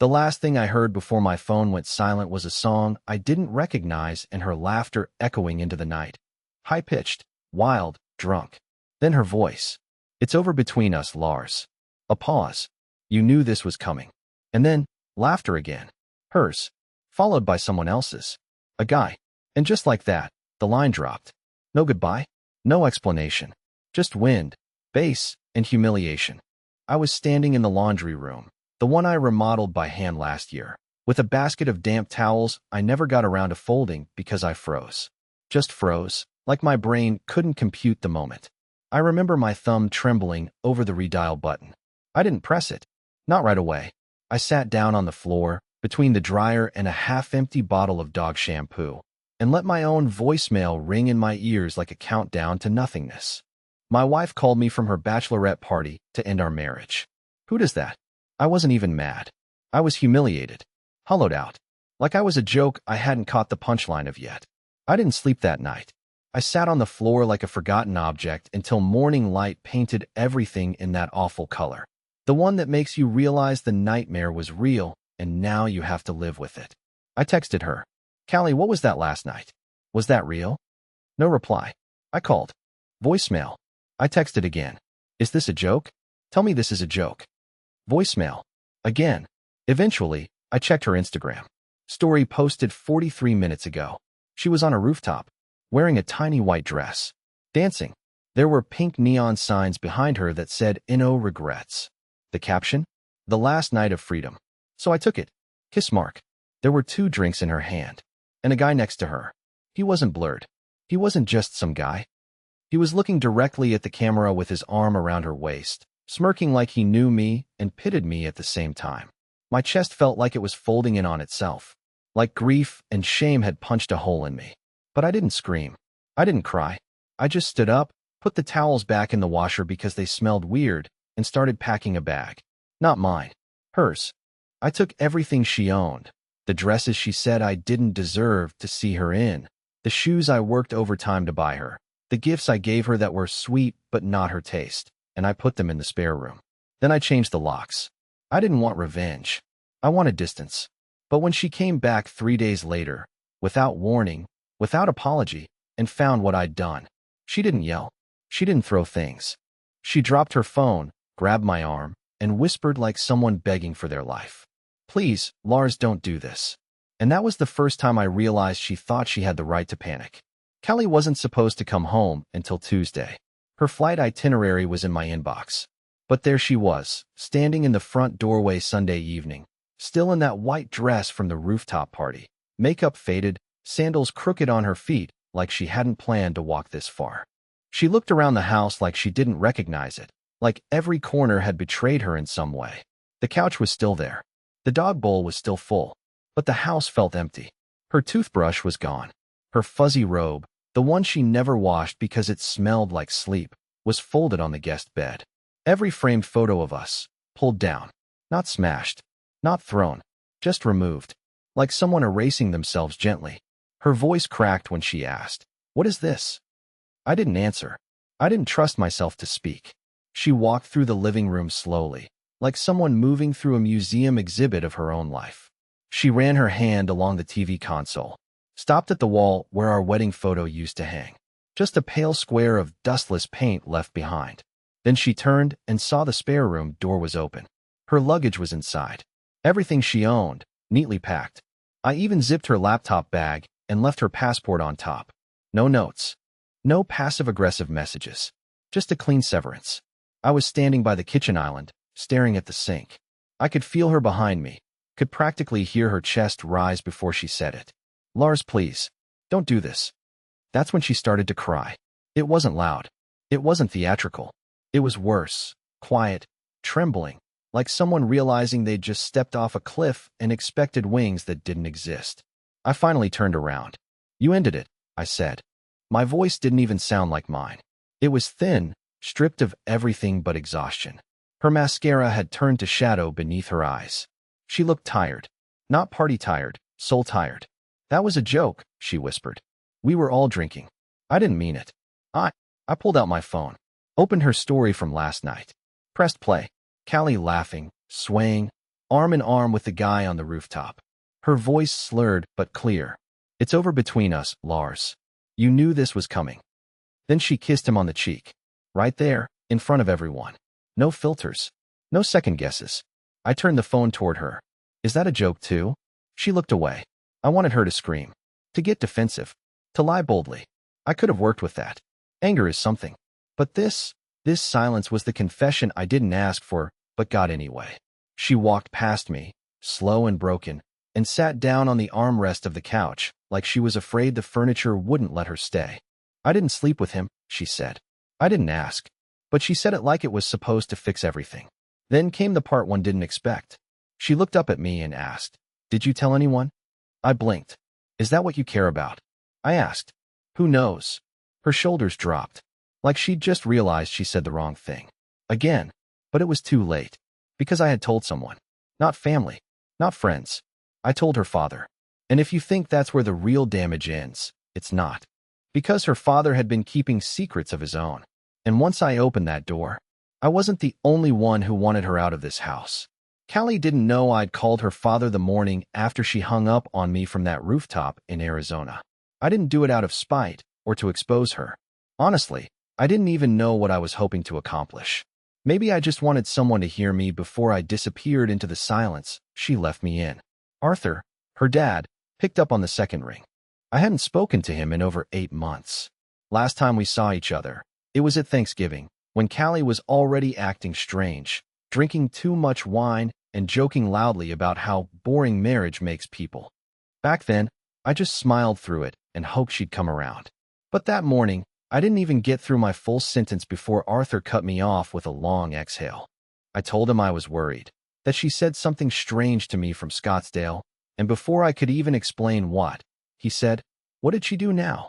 The last thing I heard before my phone went silent was a song I didn't recognize and her laughter echoing into the night. High-pitched, wild, drunk. Then her voice. "It's over between us, Lars." A pause. You knew this was coming. And then, laughter again. Hers. Followed by someone else's. A guy. And just like that, the line dropped. No goodbye. No explanation. Just wind, bass, and humiliation. I was standing in the laundry room, the one I remodeled by hand last year, with a basket of damp towels I never got around to folding because I froze. Just froze, like my brain couldn't compute the moment. I remember my thumb trembling over the redial button. I didn't press it. Not right away. I sat down on the floor, between the dryer and a half-empty bottle of dog shampoo, and let my own voicemail ring in my ears like a countdown to nothingness. My wife called me from her bachelorette party to end our marriage. Who does that? I wasn't even mad. I was humiliated. Hollowed out. Like I was a joke I hadn't caught the punchline of yet. I didn't sleep that night. I sat on the floor like a forgotten object until morning light painted everything in that awful color. The one that makes you realize the nightmare was real, and now you have to live with it. I texted her. "Callie, what was that last night? Was that real?" No reply. I called. Voicemail. I texted again. "Is this a joke? Tell me this is a joke." Voicemail. Again. Eventually, I checked her Instagram. Story posted 43 minutes ago. She was on a rooftop, wearing a tiny white dress. Dancing. There were pink neon signs behind her that said "No regrets." The caption? "The last night of freedom." So I took it. Kiss mark. There were 2 drinks in her hand. And a guy next to her. He wasn't blurred. He wasn't just some guy. He was looking directly at the camera with his arm around her waist, smirking like he knew me and pitied me at the same time. My chest felt like it was folding in on itself, like grief and shame had punched a hole in me. But I didn't scream. I didn't cry. I just stood up, put the towels back in the washer because they smelled weird, and started packing a bag. Not mine. Hers. I took everything she owned. The dresses she said I didn't deserve to see her in. The shoes I worked overtime to buy her. The gifts I gave her that were sweet but not her taste. And I put them in the spare room. Then I changed the locks. I didn't want revenge. I wanted distance. But when she came back 3 days later, without warning, without apology, and found what I'd done, she didn't yell. She didn't throw things. She dropped her phone, grabbed my arm, and whispered like someone begging for their life. "Please, Lars, don't do this." And that was the first time I realized she thought she had the right to panic. Callie wasn't supposed to come home until Tuesday. Her flight itinerary was in my inbox. But there she was, standing in the front doorway Sunday evening, still in that white dress from the rooftop party, makeup faded, sandals crooked on her feet like she hadn't planned to walk this far. She looked around the house like she didn't recognize it, like every corner had betrayed her in some way. The couch was still there. The dog bowl was still full, but the house felt empty. Her toothbrush was gone. Her fuzzy robe, the one she never washed because it smelled like sleep, was folded on the guest bed. Every framed photo of us, pulled down. Not smashed. Not thrown. Just removed. Like someone erasing themselves gently. Her voice cracked when she asked, "What is this?" I didn't answer. I didn't trust myself to speak. She walked through the living room slowly, like someone moving through a museum exhibit of her own life. She ran her hand along the TV console, stopped at the wall where our wedding photo used to hang. Just a pale square of dustless paint left behind. Then she turned and saw the spare room door was open. Her luggage was inside. Everything she owned, neatly packed. I even zipped her laptop bag and left her passport on top. No notes. No passive-aggressive messages. Just a clean severance. I was standing by the kitchen island, staring at the sink. I could feel her behind me, could practically hear her chest rise before she said it. "Lars, please, don't do this." That's when she started to cry. It wasn't loud. It wasn't theatrical. It was worse, quiet, trembling, like someone realizing they'd just stepped off a cliff and expected wings that didn't exist. I finally turned around. "You ended it," I said. My voice didn't even sound like mine. It was thin, stripped of everything but exhaustion. Her mascara had turned to shadow beneath her eyes. She looked tired. Not party tired, soul tired. "That was a joke," she whispered. "We were all drinking." I didn't mean it. I pulled out my phone, opened her story from last night, pressed play. Callie laughing, swaying, arm in arm with the guy on the rooftop. Her voice slurred but clear. "It's over between us, Lars. You knew this was coming." Then she kissed him on the cheek. Right there, in front of everyone. No filters. No second guesses. I turned the phone toward her. "Is that a joke too?" She looked away. I wanted her to scream. To get defensive. To lie boldly. I could have worked with that. Anger is something. But this silence was the confession I didn't ask for, but got anyway. She walked past me, slow and broken, and sat down on the armrest of the couch, like she was afraid the furniture wouldn't let her stay. "I didn't sleep with him," she said. I didn't ask, but she said it like it was supposed to fix everything. Then came the part one didn't expect. She looked up at me and asked, "Did you tell anyone?" I blinked. "Is that what you care about?" I asked. "Who knows?" Her shoulders dropped, like she'd just realized she said the wrong thing. Again, but it was too late, because I had told someone. Not family, not friends. I told her father. And if you think that's where the real damage ends, it's not. Because her father had been keeping secrets of his own. And once I opened that door, I wasn't the only one who wanted her out of this house. Callie didn't know I'd called her father the morning after she hung up on me from that rooftop in Arizona. I didn't do it out of spite or to expose her. Honestly, I didn't even know what I was hoping to accomplish. Maybe I just wanted someone to hear me before I disappeared into the silence she left me in. Arthur, her dad, picked up on the second ring. I hadn't spoken to him in over 8 months. Last time we saw each other, it was at Thanksgiving, when Callie was already acting strange, drinking too much wine and joking loudly about how boring marriage makes people. Back then, I just smiled through it and hoped she'd come around. But that morning, I didn't even get through my full sentence before Arthur cut me off with a long exhale. I told him I was worried, that she said something strange to me from Scottsdale, and before I could even explain what, he said, "What did she do now?"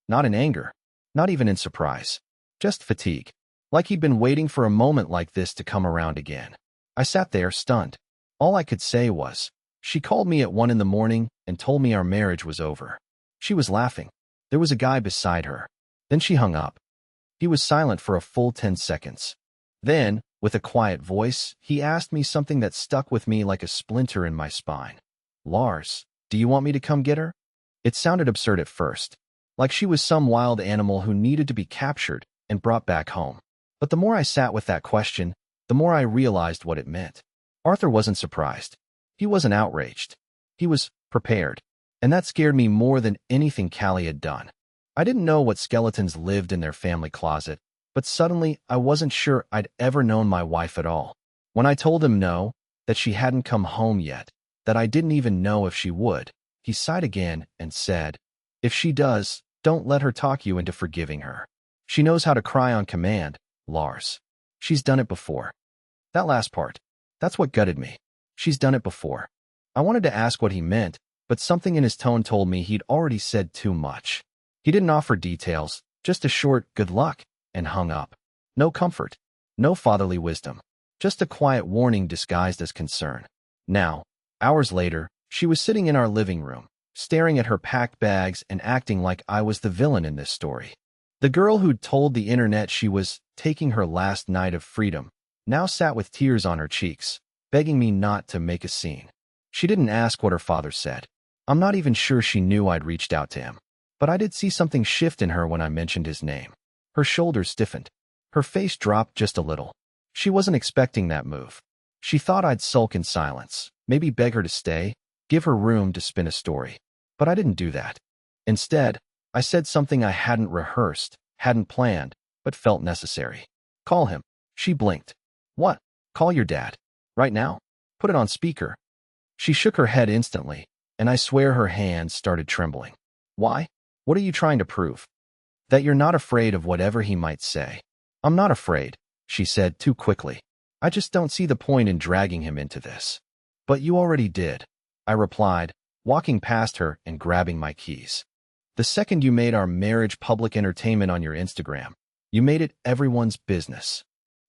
Not in anger, not even in surprise, just fatigue, like he'd been waiting for a moment like this to come around again. I sat there, stunned. All I could say was, "She called me at 1 in the morning and told me our marriage was over." She was laughing. There was a guy beside her. Then she hung up. He was silent for a full 10 seconds. Then, with a quiet voice, he asked me something that stuck with me like a splinter in my spine. "Lars, do you want me to come get her?" It sounded absurd at first, like she was some wild animal who needed to be captured and brought back home. But the more I sat with that question, the more I realized what it meant. Arthur wasn't surprised. He wasn't outraged. He was prepared. And that scared me more than anything Callie had done. I didn't know what skeletons lived in their family closet, but suddenly I wasn't sure I'd ever known my wife at all. When I told him no, that she hadn't come home yet, that I didn't even know if she would, he sighed again and said, "If she does, don't let her talk you into forgiving her. She knows how to cry on command, Lars. She's done it before." That last part, that's what gutted me. She's done it before. I wanted to ask what he meant, but something in his tone told me he'd already said too much. He didn't offer details, just a short "good luck," and hung up. No comfort, no fatherly wisdom, just a quiet warning disguised as concern. Now, hours later, she was sitting in our living room, staring at her packed bags and acting like I was the villain in this story. The girl who'd told the internet she was taking her last night of freedom now sat with tears on her cheeks, begging me not to make a scene. She didn't ask what her father said. I'm not even sure she knew I'd reached out to him. But I did see something shift in her when I mentioned his name. Her shoulders stiffened. Her face dropped just a little. She wasn't expecting that move. She thought I'd sulk in silence, maybe beg her to stay, give her room to spin a story. But I didn't do that. Instead, I said something I hadn't rehearsed, hadn't planned, but felt necessary. "Call him." She blinked. "What? Call your dad? Right now? Put it on speaker." She shook her head instantly, and I swear her hands started trembling. "Why? What are you trying to prove?" "That you're not afraid of whatever he might say." "I'm not afraid," she said too quickly. "I just don't see the point in dragging him into this." "But you already did," I replied, walking past her and grabbing my keys. "The second you made our marriage public entertainment on your Instagram, you made it everyone's business."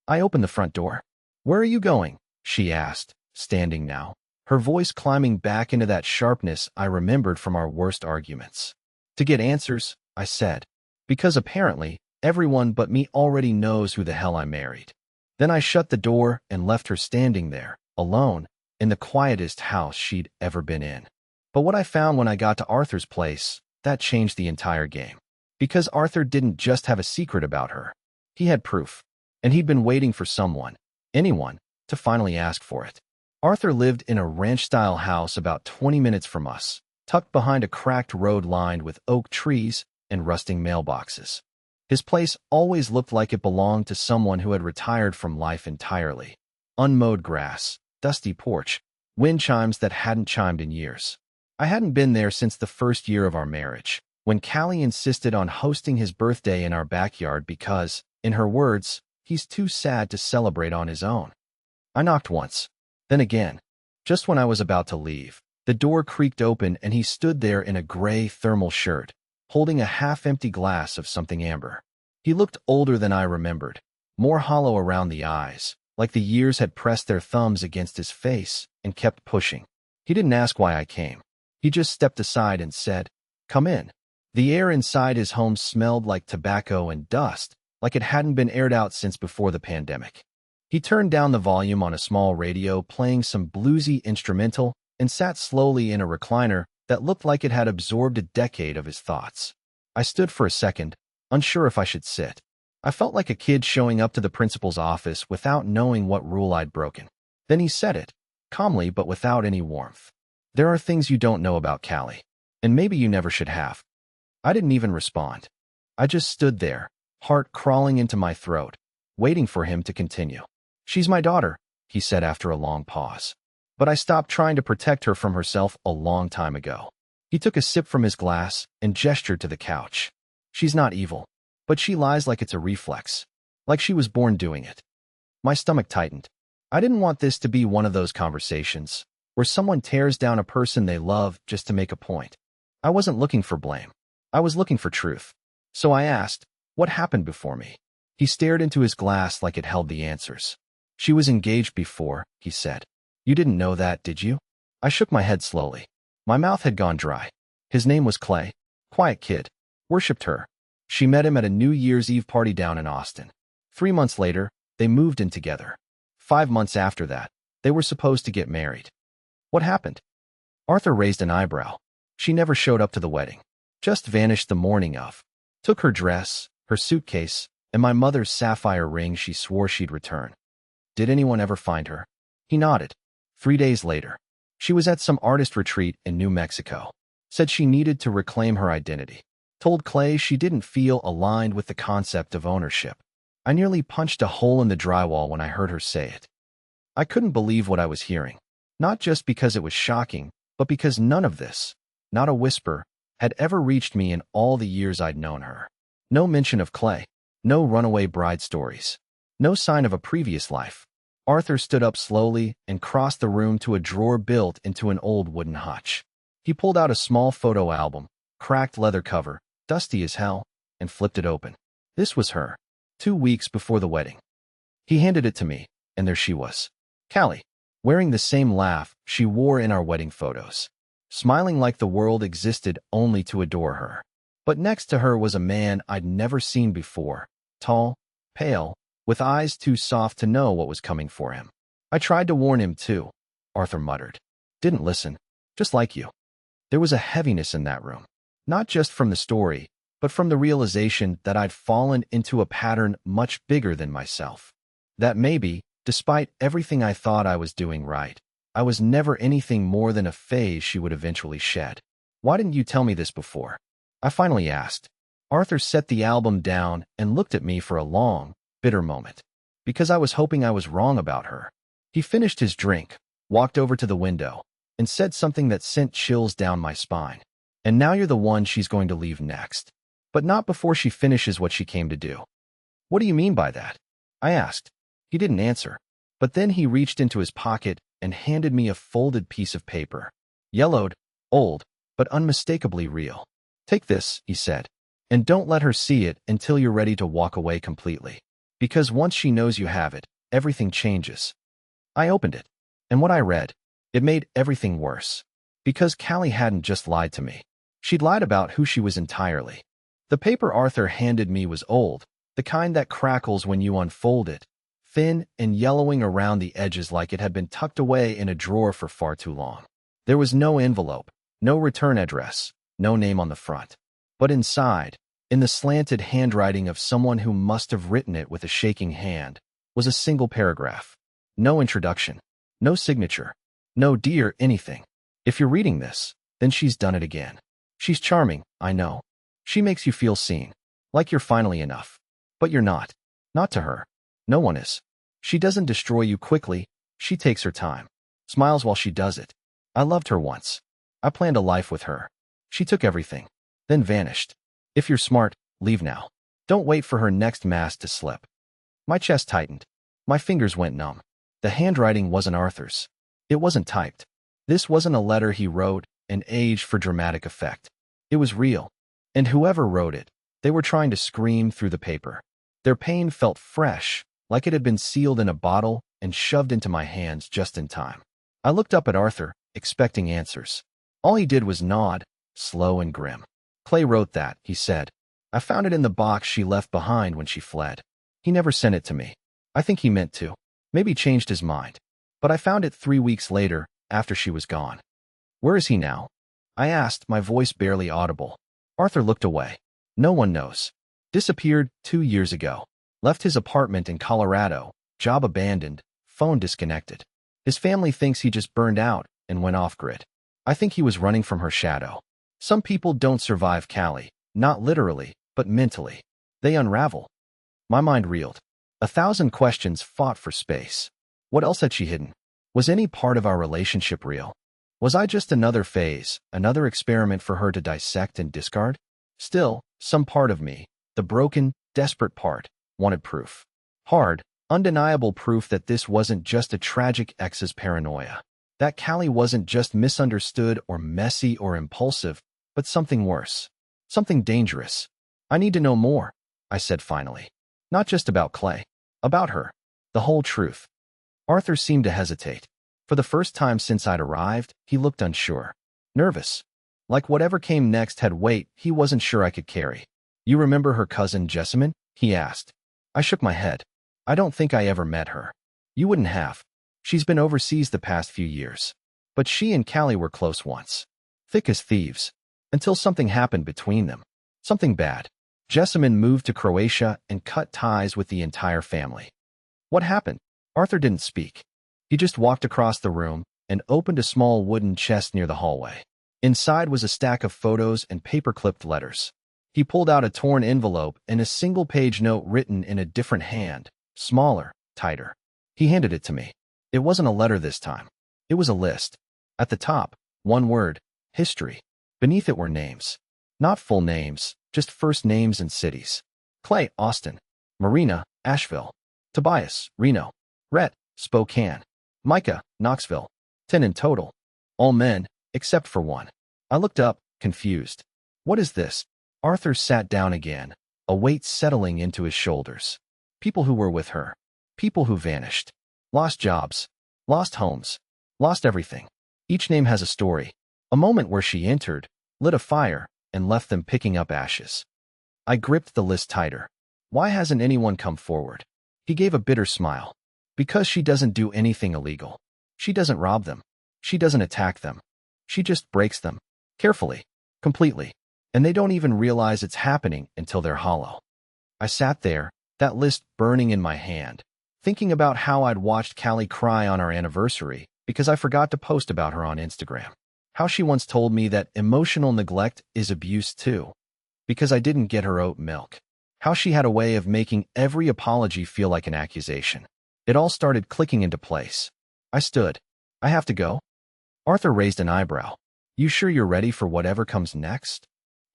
I opened the front door. "Where are you going?" she asked, standing now, her voice climbing back into that sharpness I remembered from our worst arguments. "To get answers," I said, "because apparently everyone but me already knows who the hell I married." Then I shut the door and left her standing there, alone, in the quietest house she'd ever been in. But what I found when I got to Arthur's place, that changed the entire game. Because Arthur didn't just have a secret about her. He had proof, and he'd been waiting for someone, anyone, to finally ask for it. Arthur lived in a ranch-style house about 20 minutes from us, tucked behind a cracked road lined with oak trees and rusting mailboxes. His place always looked like it belonged to someone who had retired from life entirely. Unmowed grass, dusty porch, wind chimes that hadn't chimed in years. I hadn't been there since the first year of our marriage, when Callie insisted on hosting his birthday in our backyard because, in her words, he's too sad to celebrate on his own. I knocked once, then again. Just when I was about to leave, the door creaked open and he stood there in a gray thermal shirt, holding a half-empty glass of something amber. He looked older than I remembered, more hollow around the eyes, like the years had pressed their thumbs against his face and kept pushing. He didn't ask why I came. He just stepped aside and said, "Come in." The air inside his home smelled like tobacco and dust, like it hadn't been aired out since before the pandemic. He turned down the volume on a small radio, playing some bluesy instrumental, and sat slowly in a recliner that looked like it had absorbed a decade of his thoughts. I stood for a second, unsure if I should sit. I felt like a kid showing up to the principal's office without knowing what rule I'd broken. Then he said it, calmly but without any warmth. "There are things you don't know about Callie, and maybe you never should have." I didn't even respond. I just stood there, heart crawling into my throat, waiting for him to continue. "She's my daughter," he said after a long pause. "But I stopped trying to protect her from herself a long time ago." He took a sip from his glass and gestured to the couch. "She's not evil, but she lies like it's a reflex, like she was born doing it." My stomach tightened. I didn't want this to be one of those conversations where someone tears down a person they love just to make a point. I wasn't looking for blame. I was looking for truth. So I asked, "What happened before me?" He stared into his glass like it held the answers. "She was engaged before," he said. "You didn't know that, did you?" I shook my head slowly. My mouth had gone dry. His name was Clay. Quiet kid. Worshipped her. She met him at a New Year's Eve party down in Austin. 3 months later, they moved in together. 5 months after that, they were supposed to get married. What happened? Arthur raised an eyebrow. She never showed up to the wedding. Just vanished the morning of. Took her dress, her suitcase, and my mother's sapphire ring she swore she'd return. Did anyone ever find her? He nodded. 3 days later, she was at some artist retreat in New Mexico. Said she needed to reclaim her identity. Told Clay she didn't feel aligned with the concept of ownership. I nearly punched a hole in the drywall when I heard her say it. I couldn't believe what I was hearing. Not just because it was shocking, but because none of this, not a whisper, had ever reached me in all the years I'd known her. No mention of Clay. No runaway bride stories. No sign of a previous life. Arthur stood up slowly and crossed the room to a drawer built into an old wooden hutch. He pulled out a small photo album, cracked leather cover, dusty as hell, and flipped it open. This was her, 2 weeks before the wedding. He handed it to me, and there she was. Callie, wearing the same laugh she wore in our wedding photos. Smiling like the world existed only to adore her. But next to her was a man I'd never seen before, tall, pale, with eyes too soft to know what was coming for him. "I tried to warn him too," Arthur muttered. "Didn't listen, just like you." There was a heaviness in that room, not just from the story, but from the realization that I'd fallen into a pattern much bigger than myself. That maybe, despite everything I thought I was doing right, I was never anything more than a phase she would eventually shed. "Why didn't you tell me this before?" I finally asked. Arthur set the album down and looked at me for a long, bitter moment. "Because I was hoping I was wrong about her." He finished his drink, walked over to the window, and said something that sent chills down my spine. "And now you're the one she's going to leave next. But not before she finishes what she came to do." "What do you mean by that?" I asked. He didn't answer, but then he reached into his pocket and handed me a folded piece of paper. Yellowed, old, but unmistakably real. "Take this," he said, "and don't let her see it until you're ready to walk away completely. Because once she knows you have it, everything changes." I opened it, and what I read, it made everything worse. Because Callie hadn't just lied to me. She'd lied about who she was entirely. The paper Arthur handed me was old, the kind that crackles when you unfold it, thin and yellowing around the edges like it had been tucked away in a drawer for far too long. There was no envelope, no return address, no name on the front. But inside, in the slanted handwriting of someone who must have written it with a shaking hand, was a single paragraph. No introduction, no signature, no dear anything. If you're reading this, then she's done it again. She's charming, I know. She makes you feel seen, like you're finally enough. But you're not. Not to her. No one is. She doesn't destroy you quickly. She takes her time. Smiles while she does it. I loved her once. I planned a life with her. She took everything, then vanished. If you're smart, leave now. Don't wait for her next mask to slip. My chest tightened. My fingers went numb. The handwriting wasn't Arthur's. It wasn't typed. This wasn't a letter he wrote and aged for dramatic effect. It was real. And whoever wrote it, they were trying to scream through the paper. Their pain felt fresh, like it had been sealed in a bottle and shoved into my hands just in time. I looked up at Arthur, expecting answers. All he did was nod, slow and grim. Clay wrote that, he said. I found it in the box she left behind when she fled. He never sent it to me. I think he meant to. Maybe changed his mind. But I found it 3 weeks later, after she was gone. Where is he now? I asked, my voice barely audible. Arthur looked away. No one knows. Disappeared 2 years ago. Left his apartment in Colorado, job abandoned, phone disconnected. His family thinks he just burned out and went off-grid. I think he was running from her shadow. Some people don't survive Callie, not literally, but mentally. They unravel. My mind reeled. 1,000 questions fought for space. What else had she hidden? Was any part of our relationship real? Was I just another phase, another experiment for her to dissect and discard? Still, some part of me, the broken, desperate part, wanted proof. Hard, undeniable proof that this wasn't just a tragic ex's paranoia. That Callie wasn't just misunderstood or messy or impulsive, but something worse. Something dangerous. I need to know more, I said finally. Not just about Clay. About her. The whole truth. Arthur seemed to hesitate. For the first time since I'd arrived, he looked unsure. Nervous. Like whatever came next had weight he wasn't sure I could carry. You remember her cousin Jessamine? He asked. I shook my head. I don't think I ever met her. You wouldn't have. She's been overseas the past few years. But she and Callie were close once. Thick as thieves. Until something happened between them. Something bad. Jessamine moved to Croatia and cut ties with the entire family. What happened? Arthur didn't speak. He just walked across the room and opened a small wooden chest near the hallway. Inside was a stack of photos and paper-clipped letters. He pulled out a torn envelope and a single-page note written in a different hand, smaller, tighter. He handed it to me. It wasn't a letter this time. It was a list. At the top, one word, history. Beneath it were names. Not full names, just first names and cities. Clay, Austin. Marina, Asheville. Tobias, Reno. Rhett, Spokane. Micah, Knoxville. 10 in total. All men, except for one. I looked up, confused. What is this? Arthur sat down again, a weight settling into his shoulders. People who were with her. People who vanished. Lost jobs. Lost homes. Lost everything. Each name has a story. A moment where she entered, lit a fire, and left them picking up ashes. I gripped the list tighter. Why hasn't anyone come forward? He gave a bitter smile. Because she doesn't do anything illegal. She doesn't rob them. She doesn't attack them. She just breaks them. Carefully. Completely. And they don't even realize it's happening until they're hollow. I sat there, that list burning in my hand, thinking about how I'd watched Callie cry on our anniversary because I forgot to post about her on Instagram. How she once told me that emotional neglect is abuse too, because I didn't get her oat milk. How she had a way of making every apology feel like an accusation. It all started clicking into place. I stood. I have to go? Arthur raised an eyebrow. You sure you're ready for whatever comes next?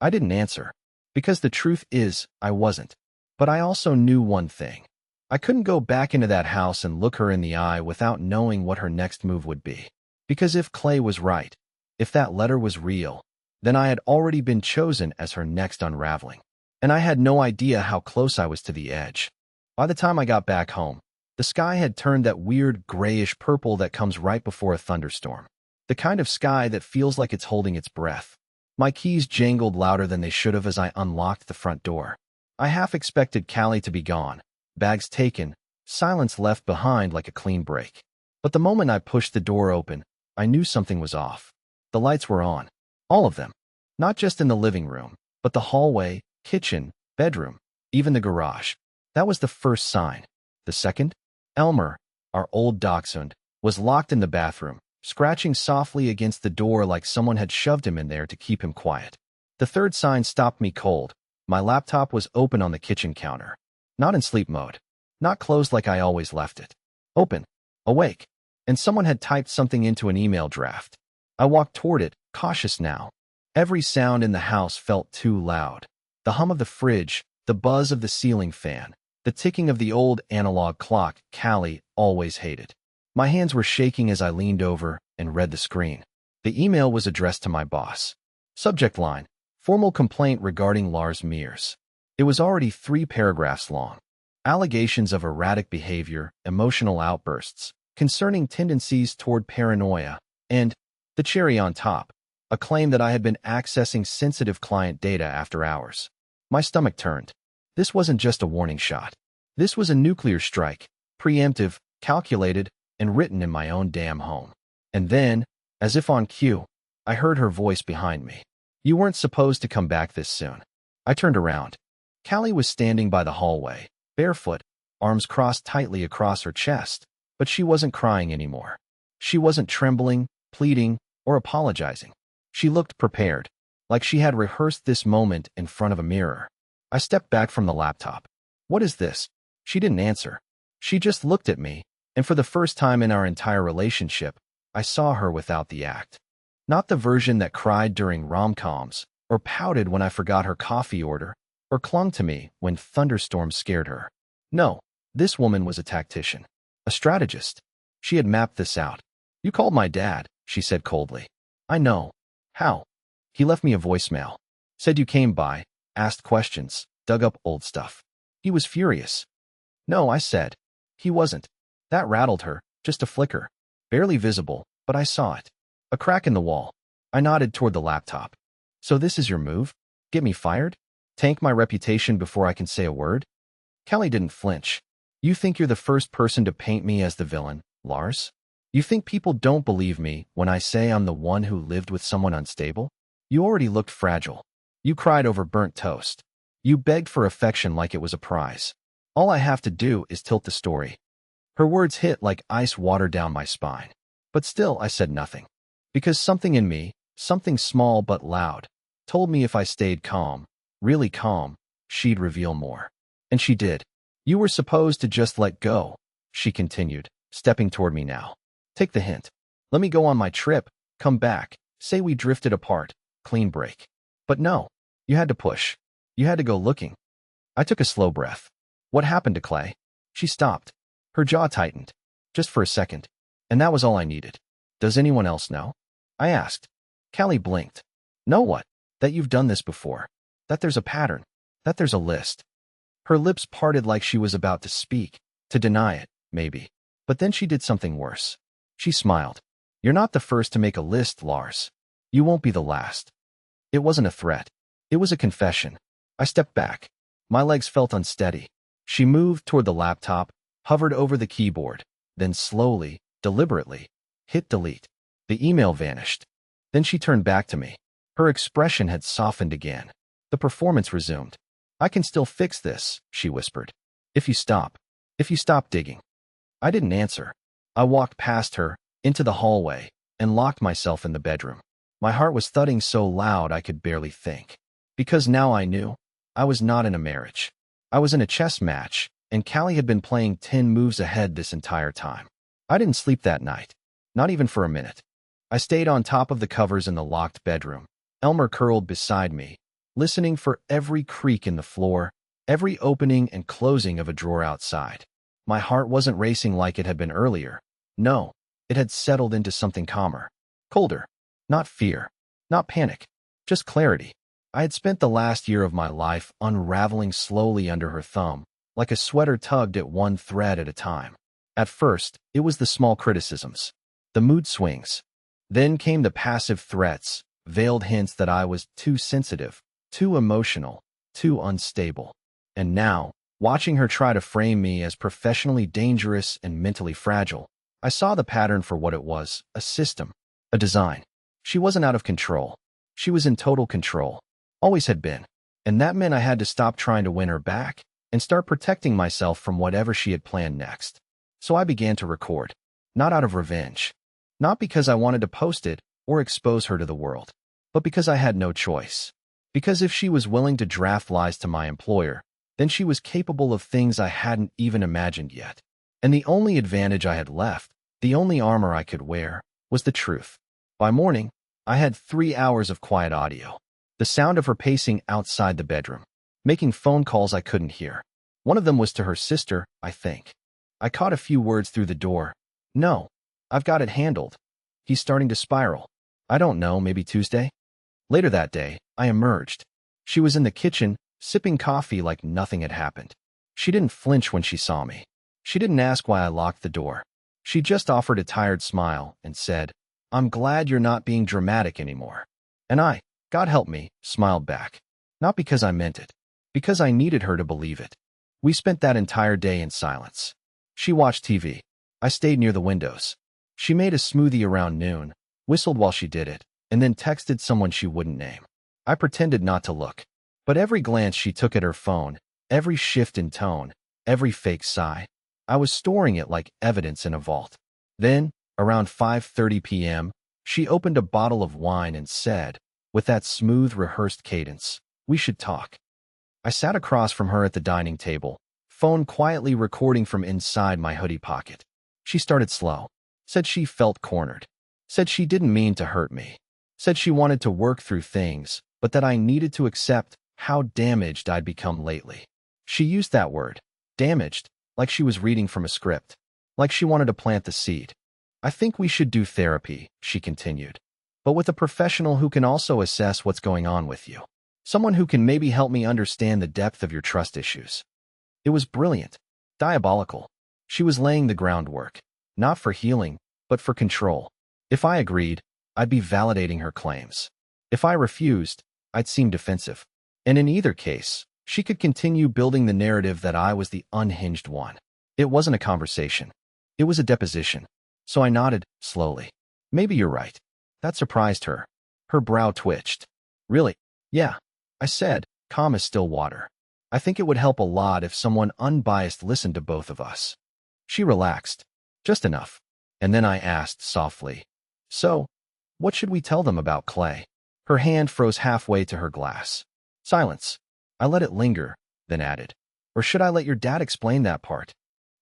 I didn't answer. Because the truth is, I wasn't. But I also knew one thing. I couldn't go back into that house and look her in the eye without knowing what her next move would be. Because if Clay was right, if that letter was real, then I had already been chosen as her next unraveling. And I had no idea how close I was to the edge. By the time I got back home, the sky had turned that weird grayish purple that comes right before a thunderstorm. The kind of sky that feels like it's holding its breath. My keys jangled louder than they should have as I unlocked the front door. I half expected Callie to be gone, bags taken, silence left behind like a clean break. But the moment I pushed the door open, I knew something was off. The lights were on. All of them. Not just in the living room, but the hallway, kitchen, bedroom, even the garage. That was the first sign. The second? Elmer, our old dachshund, was locked in the bathroom, scratching softly against the door like someone had shoved him in there to keep him quiet. The third sign stopped me cold. My laptop was open on the kitchen counter. Not in sleep mode. Not closed like I always left it. Open. Awake. And someone had typed something into an email draft. I walked toward it, cautious now. Every sound in the house felt too loud. The hum of the fridge, the buzz of the ceiling fan, the ticking of the old analog clock Callie always hated. My hands were shaking as I leaned over and read the screen. The email was addressed to my boss. Subject line: formal complaint regarding Lars Mears. It was already 3 paragraphs long. Allegations of erratic behavior, emotional outbursts, concerning tendencies toward paranoia, and, the cherry on top, a claim that I had been accessing sensitive client data after hours. My stomach turned. This wasn't just a warning shot. This was a nuclear strike, preemptive, calculated, and written in my own damn home. And then, as if on cue, I heard her voice behind me. You weren't supposed to come back this soon. I turned around. Callie was standing by the hallway, barefoot, arms crossed tightly across her chest, but she wasn't crying anymore. She wasn't trembling, pleading, or apologizing. She looked prepared, like she had rehearsed this moment in front of a mirror. I stepped back from the laptop. What is this? She didn't answer. She just looked at me, and for the first time in our entire relationship, I saw her without the act. Not the version that cried during rom-coms, or pouted when I forgot her coffee order, or clung to me when thunderstorms scared her. No, this woman was a tactician. A strategist. She had mapped this out. You called my dad, she said coldly. I know. How? He left me a voicemail. Said you came by, asked questions, dug up old stuff. He was furious. No, I said. He wasn't. That rattled her, just a flicker. Barely visible, but I saw it. A crack in the wall. I nodded toward the laptop. So this is your move? Get me fired? Tank my reputation before I can say a word? Callie didn't flinch. You think you're the first person to paint me as the villain, Lars? You think people don't believe me when I say I'm the one who lived with someone unstable? You already looked fragile. You cried over burnt toast. You begged for affection like it was a prize. All I have to do is tilt the story. Her words hit like ice water down my spine. But still, I said nothing. Because something in me, something small but loud, told me if I stayed calm, really calm, she'd reveal more. And she did. You were supposed to just let go, she continued, stepping toward me now. Take the hint. Let me go on my trip, come back, say we drifted apart, clean break. But no, you had to push. You had to go looking. I took a slow breath. What happened to Clay? She stopped. Her jaw tightened. Just for a second. And that was all I needed. Does anyone else know? I asked. Callie blinked. Know what? That you've done this before. That there's a pattern. That there's a list. Her lips parted like she was about to speak, to deny it, maybe. But then she did something worse. She smiled. You're not the first to make a list, Lars. You won't be the last. It wasn't a threat. It was a confession. I stepped back. My legs felt unsteady. She moved toward the laptop, hovered over the keyboard, then slowly, deliberately, hit delete. The email vanished. Then she turned back to me. Her expression had softened again. The performance resumed. I can still fix this, she whispered. If you stop. If you stop digging. I didn't answer. I walked past her, into the hallway, and locked myself in the bedroom. My heart was thudding so loud I could barely think. Because now I knew. I was not in a marriage. I was in a chess match, and Callie had been playing 10 moves ahead this entire time. I didn't sleep that night. Not even for a minute. I stayed on top of the covers in the locked bedroom. Elmer curled beside me, listening for every creak in the floor, every opening and closing of a drawer outside. My heart wasn't racing like it had been earlier. No, it had settled into something calmer. Colder. Not fear. Not panic. Just clarity. I had spent the last year of my life unraveling slowly under her thumb, like a sweater tugged at one thread at a time. At first, it was the small criticisms, the mood swings. Then came the passive threats, veiled hints that I was too sensitive, too emotional, too unstable. And now, Watching her try to frame me as professionally dangerous and mentally fragile, I saw the pattern for what it was, a system, a design. She wasn't out of control. She was in total control. Always had been. And that meant I had to stop trying to win her back and start protecting myself from whatever she had planned next. So I began to record. Not out of revenge. Not because I wanted to post it or expose her to the world, but because I had no choice. Because if she was willing to draft lies to my employer, then she was capable of things I hadn't even imagined yet. And the only advantage I had left, the only armor I could wear, was the truth. By morning, I had 3 hours of quiet audio. The sound of her pacing outside the bedroom, making phone calls I couldn't hear. One of them was to her sister, I think. I caught a few words through the door. No, I've got it handled. He's starting to spiral. I don't know, maybe Tuesday? Later that day, I emerged. She was in the kitchen, sipping coffee like nothing had happened. She didn't flinch when she saw me. She didn't ask why I locked the door. She just offered a tired smile and said, "I'm glad you're not being dramatic anymore." And I, God help me, smiled back. Not because I meant it. Because I needed her to believe it. We spent that entire day in silence. She watched TV. I stayed near the windows. She made a smoothie around noon, whistled while she did it, and then texted someone she wouldn't name. I pretended not to look. But every glance she took at her phone, every shift in tone, every fake sigh, I was storing it like evidence in a vault. Then, around 5:30 p.m., she opened a bottle of wine and said, with that smooth, rehearsed cadence, "We should talk." I sat across from her at the dining table, phone quietly recording from inside my hoodie pocket. She started slow. Said she felt cornered. Said she didn't mean to hurt me. Said she wanted to work through things, but that I needed to accept how damaged I'd become lately. She used that word, damaged, like she was reading from a script, like she wanted to plant the seed. "I think we should do therapy," she continued, "but with a professional who can also assess what's going on with you. Someone who can maybe help me understand the depth of your trust issues." It was brilliant, diabolical. She was laying the groundwork, not for healing, but for control. If I agreed, I'd be validating her claims. If I refused, I'd seem defensive. And in either case, she could continue building the narrative that I was the unhinged one. It wasn't a conversation. It was a deposition. So I nodded, slowly. "Maybe you're right." That surprised her. Her brow twitched. "Really?" "Yeah," I said, calm as still water. "I think it would help a lot if someone unbiased listened to both of us." She relaxed. Just enough. And then I asked softly, "So, what should we tell them about Clay?" Her hand froze halfway to her glass. Silence. I let it linger, then added, "Or should I let your dad explain that part?"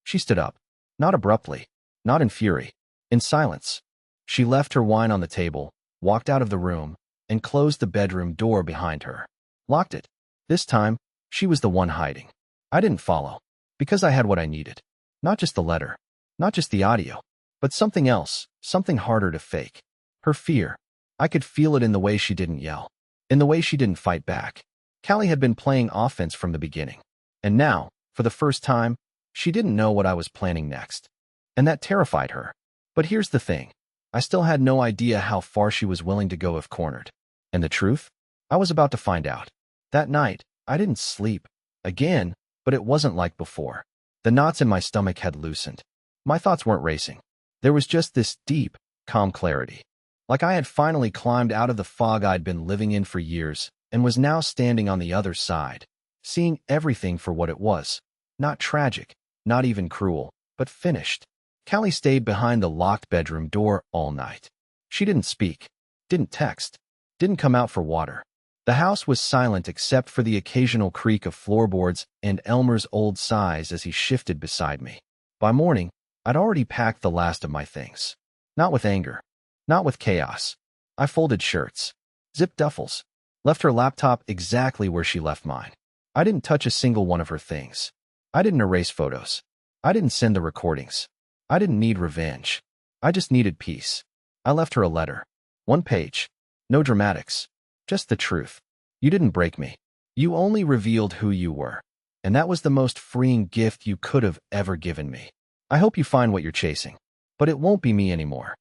She stood up. Not abruptly. Not in fury. In silence. She left her wine on the table, walked out of the room, and closed the bedroom door behind her. Locked it. This time, she was the one hiding. I didn't follow. Because I had what I needed. Not just the letter. Not just the audio. But something else. Something harder to fake. Her fear. I could feel it in the way she didn't yell. In the way she didn't fight back. Callie had been playing offense from the beginning. And now, for the first time, she didn't know what I was planning next. And that terrified her. But here's the thing. I still had no idea how far she was willing to go if cornered. And the truth? I was about to find out. That night, I didn't sleep. Again, but it wasn't like before. The knots in my stomach had loosened. My thoughts weren't racing. There was just this deep, calm clarity. Like I had finally climbed out of the fog I'd been living in for years and was now standing on the other side, seeing everything for what it was. Not tragic, not even cruel, but finished. Callie stayed behind the locked bedroom door all night. She didn't speak, didn't text, didn't come out for water. The house was silent except for the occasional creak of floorboards and Elmer's old sighs as he shifted beside me. By morning, I'd already packed the last of my things. Not with anger. Not with chaos. I folded shirts. Zipped duffels. Left her laptop exactly where she left mine. I didn't touch a single one of her things. I didn't erase photos. I didn't send the recordings. I didn't need revenge. I just needed peace. I left her a letter. 1 page. No dramatics. Just the truth. You didn't break me. You only revealed who you were. And that was the most freeing gift you could have ever given me. I hope you find what you're chasing. But it won't be me anymore.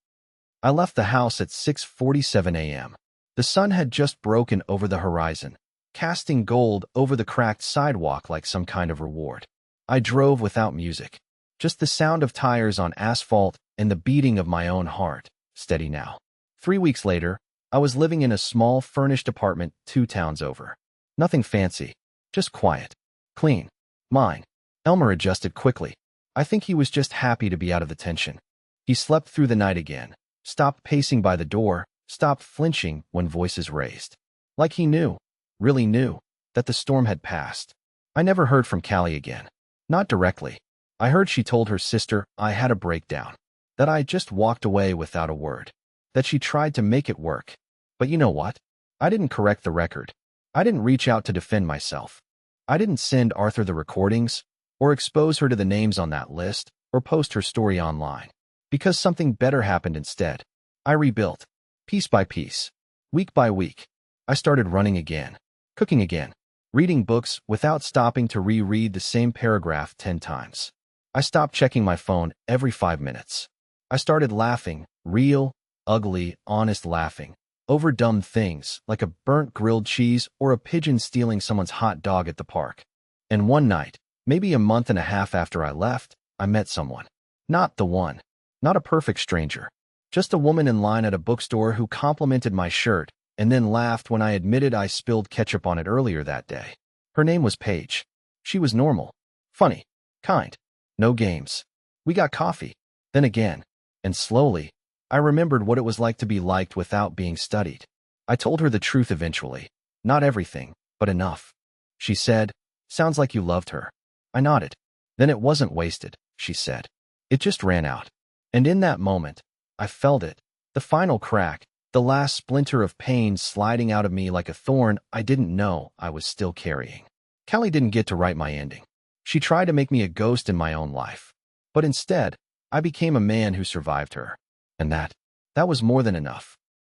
I left the house at 6:47 a.m. The sun had just broken over the horizon, casting gold over the cracked sidewalk like some kind of reward. I drove without music, just the sound of tires on asphalt and the beating of my own heart. Steady now. 3 weeks later, I was living in a small, furnished apartment 2 towns over. Nothing fancy, just quiet. Clean. Mine. Elmer adjusted quickly. I think he was just happy to be out of the tension. He slept through the night again, stopped pacing by the door, stopped flinching when voices raised. Like he knew, really knew, that the storm had passed. I never heard from Callie again. Not directly. I heard she told her sister I had a breakdown, that I just walked away without a word, that she tried to make it work. But you know what? I didn't correct the record. I didn't reach out to defend myself. I didn't send Arthur the recordings, or expose her to the names on that list, or post her story online. Because something better happened instead. I rebuilt, piece by piece, week by week. I started running again, cooking again, reading books without stopping to reread the same paragraph 10 times. I stopped checking my phone every 5 minutes. I started laughing, real, ugly, honest laughing, over dumb things like a burnt grilled cheese or a pigeon stealing someone's hot dog at the park. And one night, maybe a month and a half after I left, I met someone. Not the one. Not a perfect stranger. Just a woman in line at a bookstore who complimented my shirt and then laughed when I admitted I spilled ketchup on it earlier that day. Her name was Paige. She was normal, funny, kind. No games. We got coffee. Then again. And slowly, I remembered what it was like to be liked without being studied. I told her the truth eventually. Not everything, but enough. She said, "Sounds like you loved her." I nodded. "Then it wasn't wasted," she said. "It just ran out." And in that moment, I felt it. The final crack, the last splinter of pain sliding out of me like a thorn I didn't know I was still carrying. Callie didn't get to write my ending. She tried to make me a ghost in my own life. But instead, I became a man who survived her. And that was more than enough.